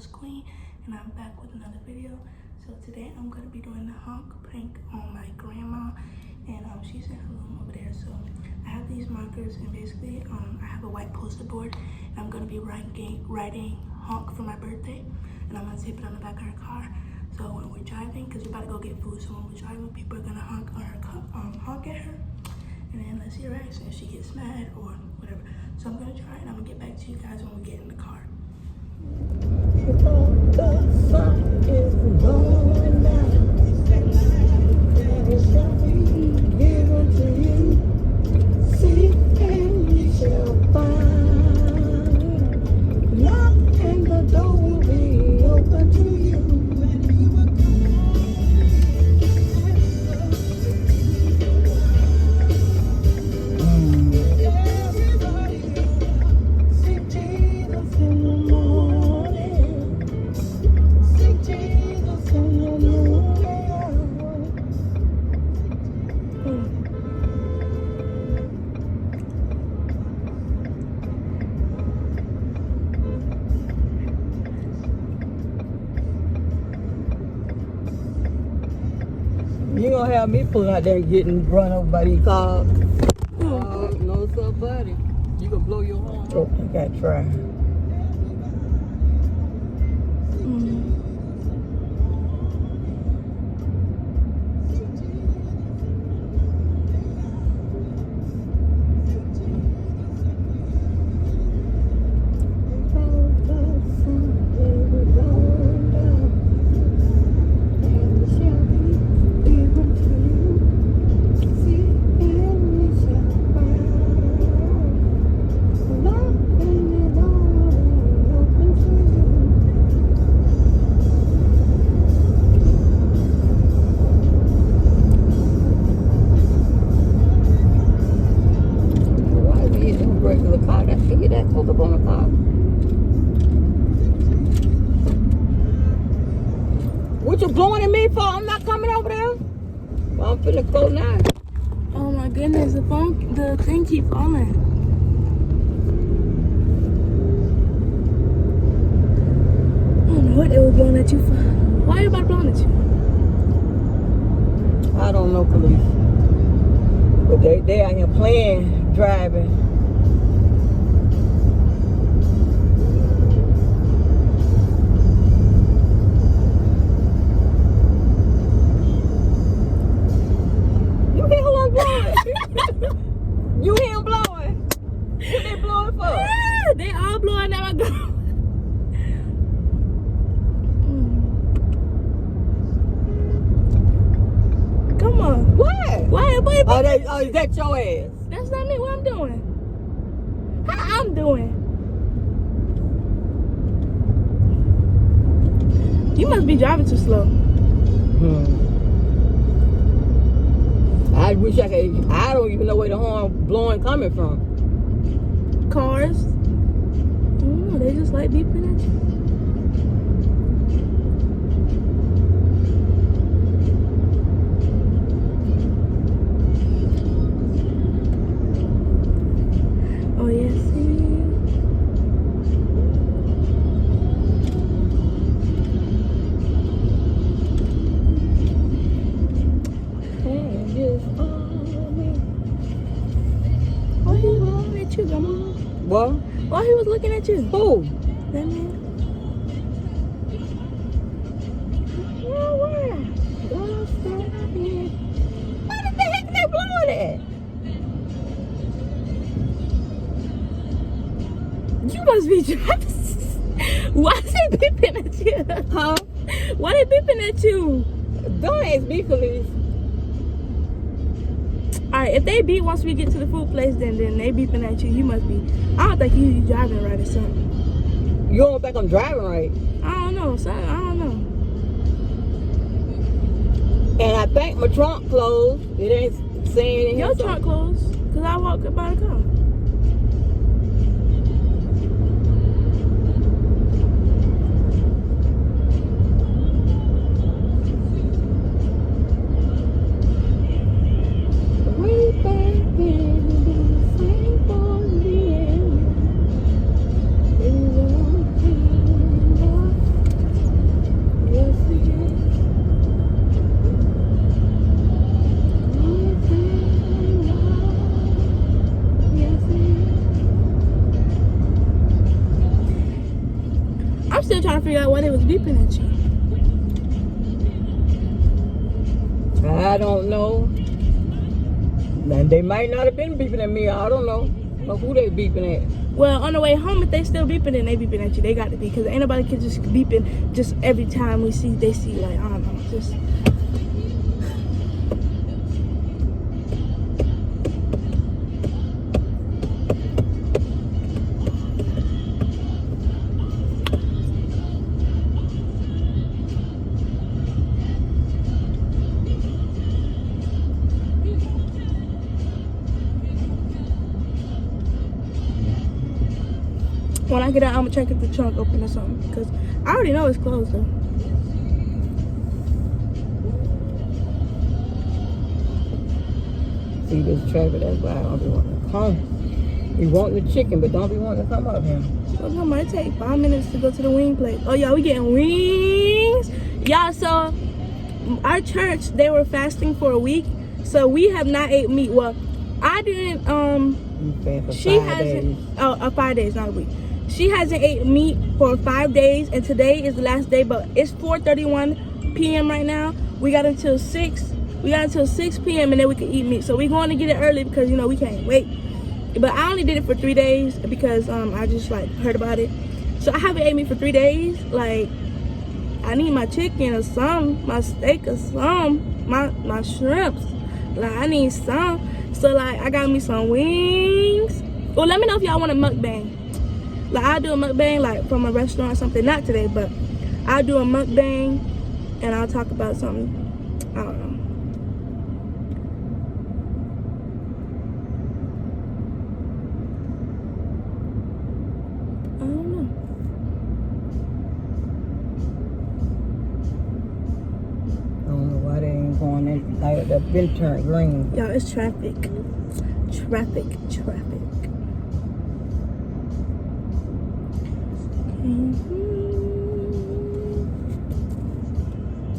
Queen, and I'm back with another video. So today I'm going to be doing the honk prank on my grandma, and she's in her room over there. So I have these markers, and basically I have a white poster board, and I'm going to be writing honk for my birthday, and I'm going to tape it on the back of her car. So when we're driving, because we're about to go get food, so when we're driving, people are going to honk on her, honk at her, and then let's see her reaction if she gets mad or whatever. So I'm going to try, and I'm going to get back to you guys when we get in the car. The sun is going down, and it shall be given to you. Seek and ye shall find. Knock and the door will be open to you. You gonna have me pull out there and getting run over by these cars? No, sir, buddy. You gonna blow your horn? Oh, I gotta try. What you blowing at me for? I'm not coming over there. Well, I'm finna go now. Oh my goodness, the thing keep falling. I don't know what they were blowing at you for. Why everybody blowing at you? I don't know, police. But they out here playing, driving. You hear him blowing? What they blowing for? Yeah, they all blowing at my girl. Come on. What? Why, boy? Oh, is that your ass? That's not me. What I'm doing? How I'm doing? You must be driving too slow. I wish I could. I don't even know where the horn blowing coming from. Cars. I don't know. They just like beeping at you. Oh yes. What? Why he was looking at you? Who? That man. Where the heck they blowing at? You must be driving. Why is he beeping at you? Huh? Why they beeping at you? Don't ask me, police. Alright, if they beep once we get to the food place, then they beeping at you. You must be. I don't think you driving right or something. You don't think I'm driving right? I don't know, son. I don't know. And I think my trunk closed. It ain't saying Your trunk closed, because I walked up by the car. trying to figure out why they was beeping at you. I don't know. And they might not have been beeping at me. I don't know. But who they beeping at? Well, on the way home, if they still beeping, then they beeping at you. They got to be, because ain't nobody can just beeping just every time they see, like, I don't know, just. When I get out, I'm gonna check if the trunk open or something, because I already know it's closed though. See this traffic, that's why I don't be wanting to come. Be wanting the chicken, but don't be wanting to come up here. Well, it might take 5 minutes to go to the wing place. Oh, y'all, we getting wings. Y'all, so our church, they were fasting for a week, so we have not ate meat. Well, I didn't, You fast for she 5 hasn't, days. 5 days, not a week. She hasn't ate meat for 5 days, and today is the last day, but it's 4:31 p.m. right now. We got until 6 p.m. and then we can eat meat. So we're going to get it early because, you know, we can't wait. But I only did it for 3 days because I just, like, heard about it. So I haven't ate meat for 3 days. Like, I need my chicken or some, my steak or some, my shrimps. Like, I need some. So, like, I got me some wings. Well, let me know if y'all want a mukbang. Like, I'll do a mukbang, like, from a restaurant or something. Not today, but I'll do a mukbang, and I'll talk about something. I don't know. I don't know. I don't know why they ain't going in. Like, they've been turned green. Y'all, it's traffic. Traffic.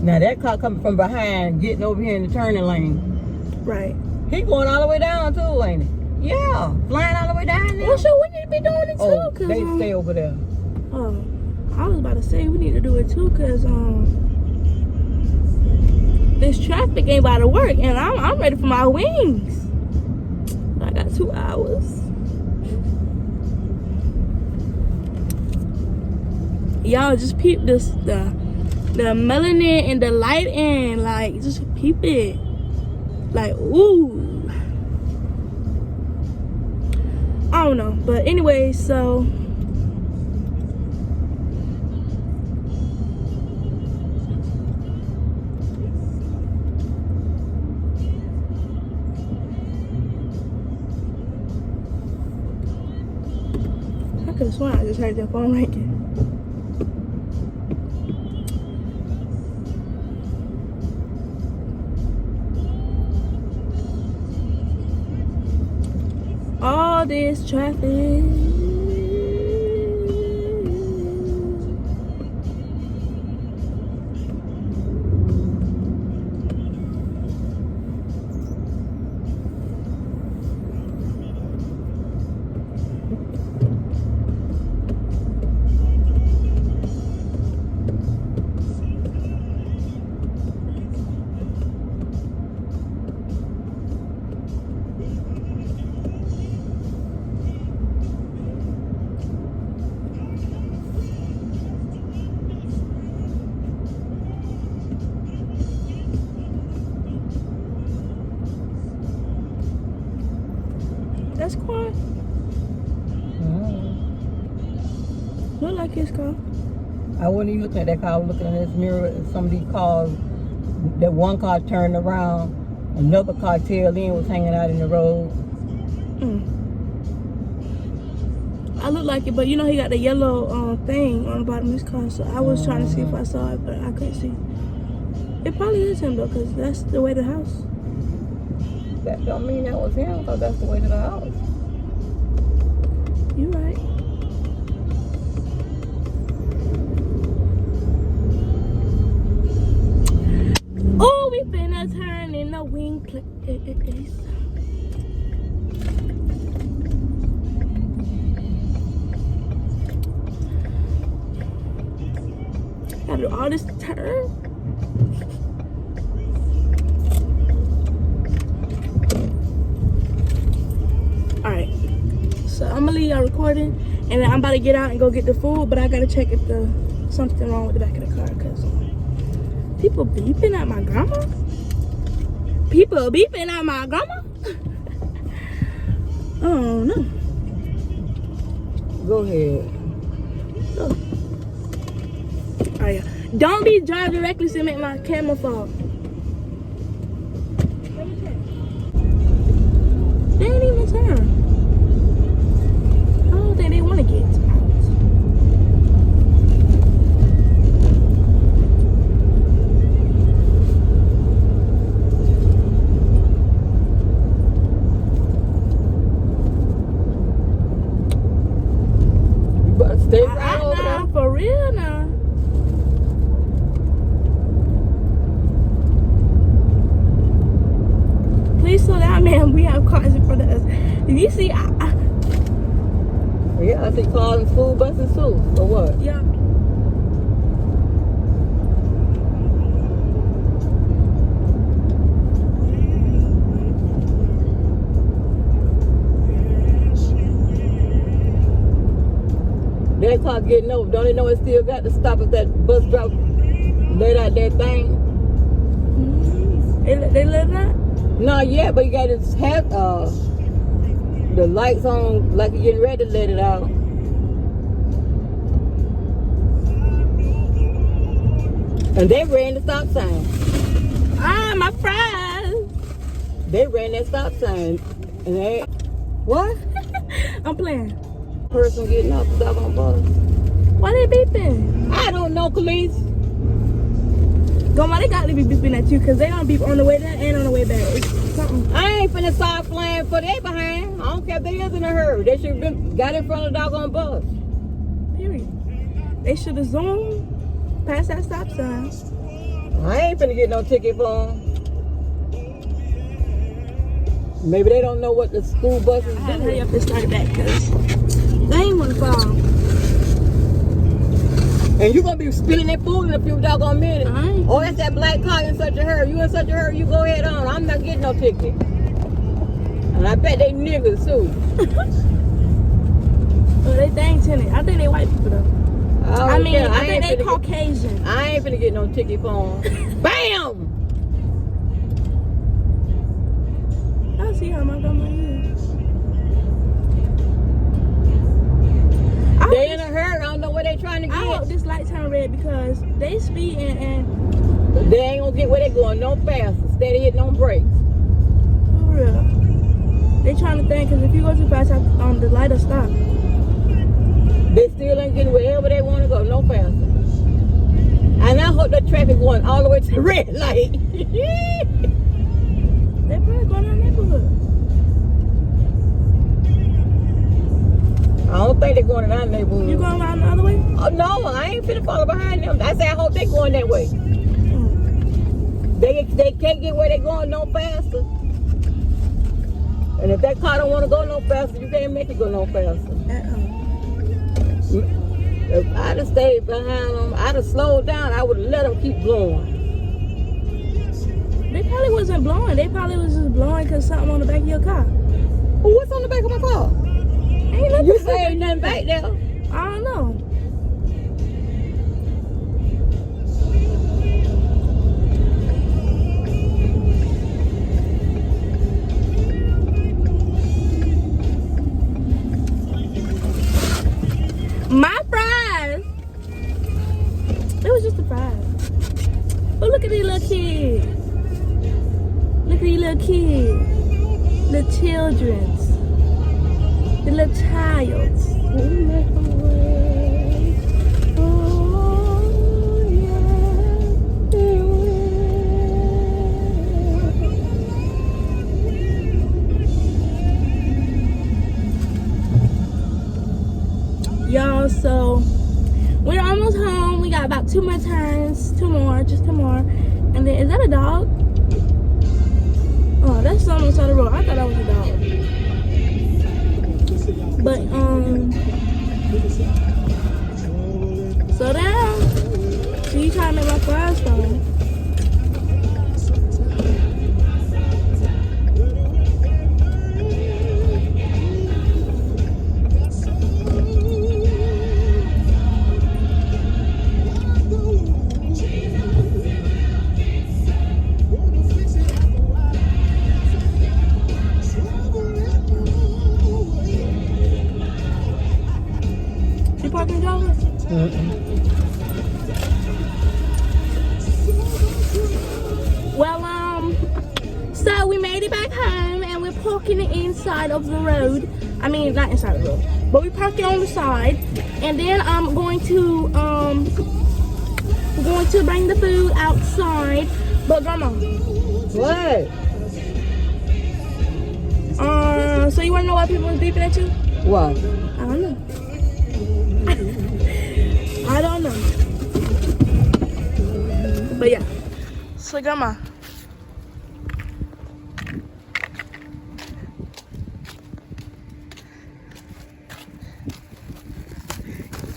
Now that car coming from behind, getting over here in the turning lane. Right. He going all the way down too, ain't he? Yeah, flying all the way down there. Well, sure, we need to be doing it too. Oh, Cause, they stay over there. Oh, I was about to say we need to do it too, cause this traffic ain't about to work, and I'm ready for my wings. I got 2 hours. Y'all just peep this, the melanin and the light in, like, just peep it. Like, ooh. I don't know, but anyway, so I could have sworn I just heard that phone ringing. All this traffic. That's quiet. Look like his car. I wasn't even looking at that car. I was looking in this mirror. And some of these cars, that one car turned around, another car tail end was hanging out in the road. I look like it, but you know he got the yellow thing on the bottom of his car, so I was trying to see if I saw it, but I couldn't see. It probably is him though, because that's the way to the house. That don't mean that was him, because that's the way to the house. You right. Oh, we finna turn in the wing place. Gotta do all this turn. Alright. So I'm gonna leave y'all recording, and then I'm about to get out and go get the food, but I gotta check if there's something wrong with the back of the car, because people beeping at my grandma? People beeping at my grandma? Oh no. Go ahead. Oh. Alright, don't be driving reckless and make my camera fall. They ain't even turn. I don't think they want to get out. You better stay right over there. For real now. Please slow down, man. We have cars in front of us. You see, Yeah, I see cars and school buses too. Or what? yeah. That car getting over. Don't they know it still got to stop if that bus drop let out that thing? They live that? Not yet, but you got to have the lights on like you're getting ready to let it out. And they ran the stop sign. Ah, my fries. They ran that stop sign. And they, what? I'm playing. Person getting off the doggone bus. Why they beeping? I don't know, Khalees. Grandma, they got to be beeping at you because they don't beep on the way there and on the way back. It's something. I ain't finna start flying for they behind. I don't care if they is in a hurry. They should have been got in front of the doggone bus. Period. They should have zoomed past that stop sign. I ain't finna get no ticket for them. Maybe they don't know what the school buses I had to do. hurry up and start back because they ain't want to fall. And you gonna be spilling that food in a few doggone minutes. I ain't. Oh, that's that black car in such a hurry. You in such a hurry, you go ahead on. I'm not getting no ticket. And I bet they niggas too. Well, they ain't tinted. I think they white people though. I mean, care. I think they ain't finna Caucasian. I ain't finna get no ticket for them. Bam! I see how my grandma is. They in a hurry. I don't know where they trying to I hope get. this light turn red because they speeding and They ain't gonna get where they going no faster. Steady hitting on brakes. for real. They trying to think because if you go too fast, the light will stop. They still ain't getting wherever they want to go no faster. And I hope the traffic going all the way to the red light. They probably going in our neighborhood. I don't think they're going in our neighborhood. You going around the other way? Oh no, I ain't finna follow behind them. I say I hope they going that way. They can't get where they going no faster. And if that car don't want to go no faster, you can't make it go no faster. If I'd have stayed behind them, I'd have slowed down. I would have let them keep blowing. They probably wasn't blowing. They probably was just blowing because something on the back of your car. Well, what's on the back of my car? Ain't nothing. You say ain't nothing back there. I don't know. My fries. It was just a fries. Oh, look at these little kids. Look at these little kids. The children's. The little childs. Y'all, so we're almost home. We got about 2 more turns. Just two more. And then, is that a dog? Oh, that's someone on the side of the road. I thought that was a dog. But, slow down. See trying to make my fries though. You parking dollars? Well, so we made it back home and we're parking it inside of the road. I mean, not inside the road, but we parked it on the side. And then I'm going to, we're going to bring the food outside. But Grandma. What? So you wanna know why people was beeping at you? What? I don't know. I don't know. But yeah. So Grandma.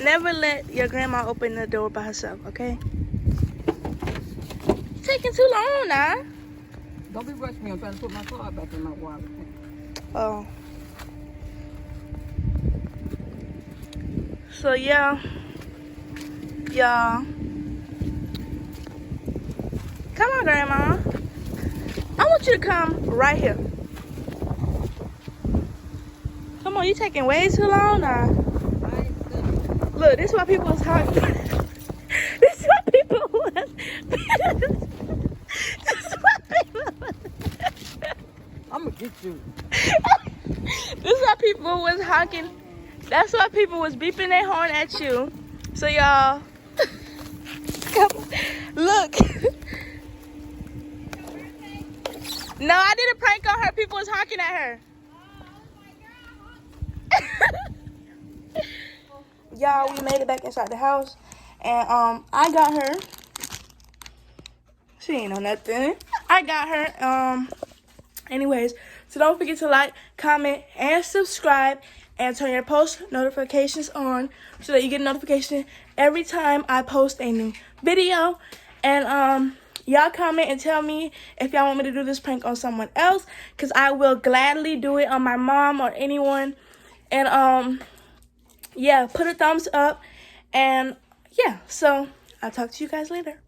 Never let your grandma open the door by herself, okay? It's taking too long now. Don't be rushing me. I'm trying to put my car back in my wallet. Oh. So yeah. Y'all. Come on, Grandma. I want you to come right here. Come on, you taking way too long now. Look, this is why people was talking. This is why people was. This is why people. I'm gonna get you. This is why people was honking. That's why people was beeping their horn at you. So y'all, look. No, I did a prank on her. People was honking at her. Y'all, we made it back inside the house, and I got her. She ain't know nothing. I got her. Anyways, so don't forget to like, comment, and subscribe, and turn your post notifications on so that you get a notification every time I post a new video. And y'all comment and tell me if y'all want me to do this prank on someone else, because I will gladly do it on my mom or anyone. And yeah, put a thumbs up, and yeah, so I'll talk to you guys later.